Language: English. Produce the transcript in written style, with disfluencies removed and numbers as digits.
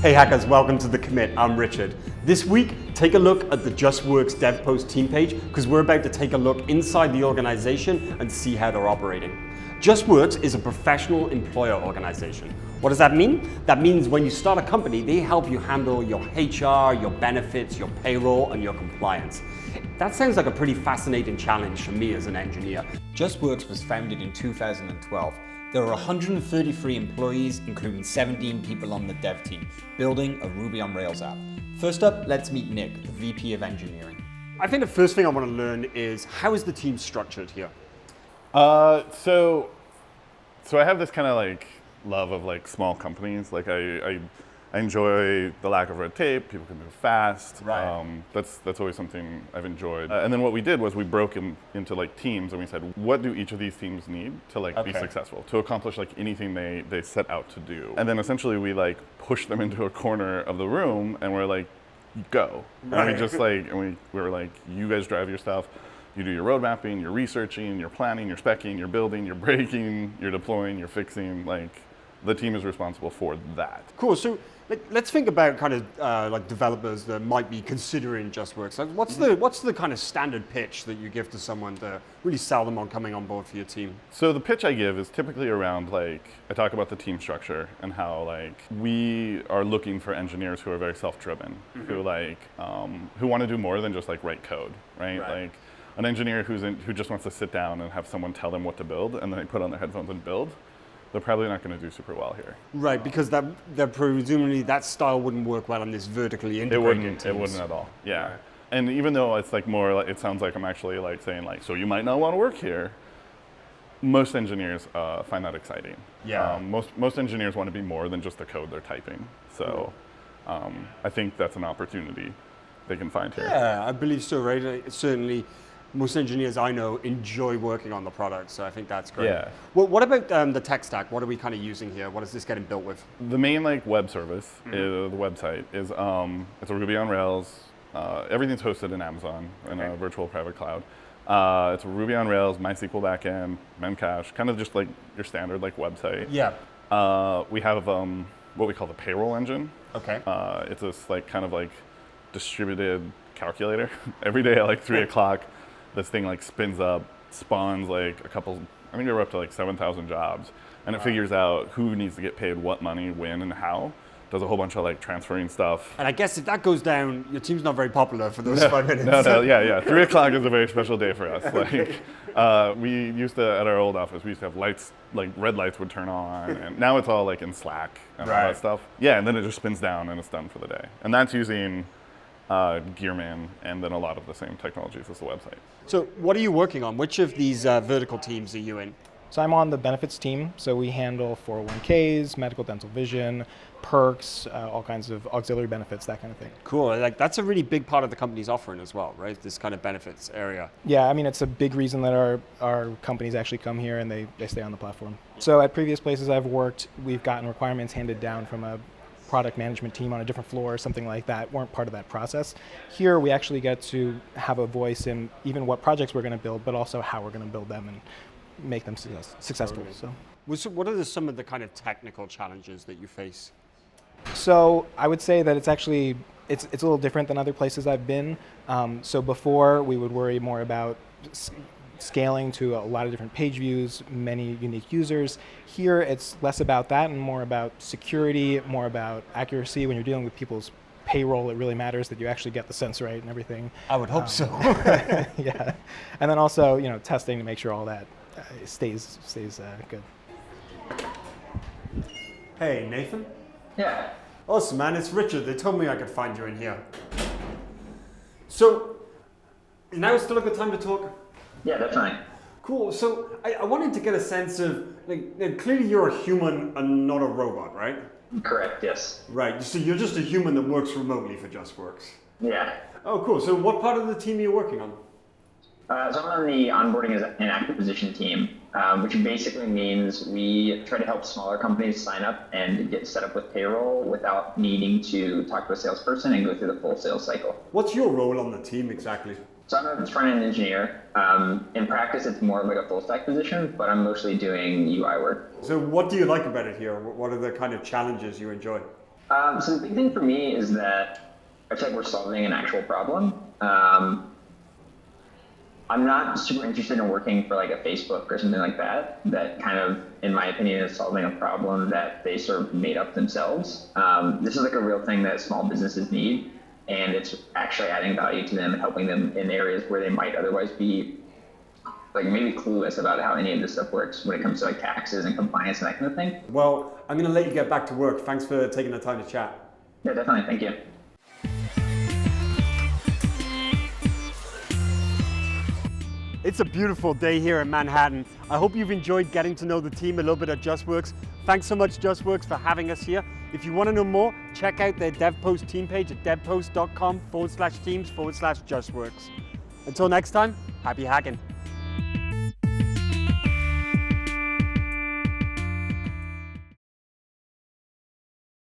Hey hackers, welcome to The Commit. I'm Richard. This week, take a look at the Justworks Dev Post team page because we're about to take a look inside the organization and see how they're operating. Justworks is a professional employer organization. What does that mean? That means when you start a company, they help you handle your HR, your benefits, your payroll, and your compliance. That sounds like a pretty fascinating challenge for me as an engineer. Justworks was founded in 2012. There are 133 employees, including 17 people on the dev team, building a Ruby on Rails app. First up, let's meet Nick, the VP of Engineering. I think the first thing I want to learn is, how is the team structured here? So I have this kind of like love of like small companies. Like I enjoy the lack of red tape. People can move fast. Right. That's always something I've enjoyed. And then what we did was we broke into like teams, and we said, what do each of these teams need to like be successful, to accomplish like anything they set out to do? And then essentially we like pushed them into a corner of the room, and we're like, go. Right. And we just like, we were like, you guys drive your stuff. You do your road mapping, you're researching, you're planning, you're speccing, you're building, you're breaking, you're deploying, you're fixing. Like, the team is responsible for that. Cool. So let's think about kind of like developers that might be considering Justworks. Like, what's the kind of standard pitch that you give to someone to really sell them on coming on board for your team? So the pitch I give is typically around like, I talk about the team structure and how like we are looking for engineers who are very self-driven, who like who want to do more than just like write code, right? Like an engineer who just wants to sit down and have someone tell them what to build, and then they put on their headphones and build. They're probably not going to do super well here. Right, because presumably that style wouldn't work well on this vertically integrated teams. It wouldn't at all, yeah. Right. And even though it's like more, like, it sounds like I'm actually like saying like, so you might not want to work here, most engineers find that exciting. Yeah. Most engineers want to be more than just the code they're typing. So I think that's an opportunity they can find here. Yeah, I believe so, right? Certainly. Most engineers I know enjoy working on the product, so I think that's great. Yeah. Well, what about the tech stack? What are we kind of using here? What is this getting built with? The main like web service, the website, is it's a Ruby on Rails. Everything's hosted in Amazon in a virtual private cloud. It's a Ruby on Rails, MySQL backend, Memcache, kind of just like your standard like website. Yeah. We have what we call the payroll engine. Okay. It's this like kind of like distributed calculator. Every day at like 3 o'clock. This thing like spins up, spawns like I think we're up to like 7,000 jobs, and it figures out who needs to get paid what money, when, and how. Does a whole bunch of like transferring stuff. And I guess if that goes down, your team's not very popular for those 5 minutes. Yeah. 3 o'clock is a very special day for us. Like, we used to, at our old office, we used to have lights, like red lights would turn on, and now it's all like in Slack and all that stuff. Yeah, and then it just spins down and it's done for the day. And that's using Gearman, and then a lot of the same technologies as the website. So what are you working on? Which of these vertical teams are you in? So I'm on the benefits team, so we handle 401ks, medical, dental, vision, perks, all kinds of auxiliary benefits, that kind of thing. Cool. Like that's a really big part of the company's offering as well, right? This kind of benefits area. Yeah, I mean, it's a big reason that our companies actually come here and they stay on the platform. So at previous places I've worked, we've gotten requirements handed down from a product management team on a different floor or something like that, weren't part of that process. Here we actually get to have a voice in even what projects we're going to build, but also how we're going to build them and make them successful. Totally. So what are some of the kind of technical challenges that you face? So I would say that it's a little different than other places I've been. So before we would worry more about scaling to a lot of different page views, many unique users. Here it's less about that and more about security, more about accuracy. When you're dealing with people's payroll, it really matters that you actually get the cents right and everything. I would hope so. Yeah, and then also testing to make sure all that stays good. Hey, Nathan? Yeah. Awesome, man. It's Richard. They told me I could find you in here. So, now is still a good time to talk? Yeah, definitely. Cool. So I wanted to get a sense of, like, clearly you're a human and not a robot, right? Correct, yes. Right. So you're just a human that works remotely for Justworks. Yeah. Oh, cool. So what part of the team are you working on? So I'm on the onboarding and acquisition team, which basically means we try to help smaller companies sign up and get set up with payroll without needing to talk to a salesperson and go through the full sales cycle. What's your role on the team exactly? So I'm a front-end engineer. In practice, it's more of like a full-stack position, but I'm mostly doing UI work. So what do you like about it here? What are the kind of challenges you enjoy? So the big thing for me is that I feel like we're solving an actual problem. I'm not super interested in working for like a Facebook or something like that. That kind of, in my opinion, is solving a problem that they sort of made up themselves. This is like a real thing that small businesses need, and it's actually adding value to them and helping them in areas where they might otherwise be like maybe clueless about how any of this stuff works when it comes to like taxes and compliance and that kind of thing. Well, I'm going to let you get back to work. Thanks for taking the time to chat. Yeah, definitely. Thank you. It's a beautiful day here in Manhattan. I hope you've enjoyed getting to know the team a little bit at Justworks. Thanks so much, Justworks, for having us here. If you want to know more, check out their DevPost team page at devpost.com/teams/Justworks. Until next time, happy hacking.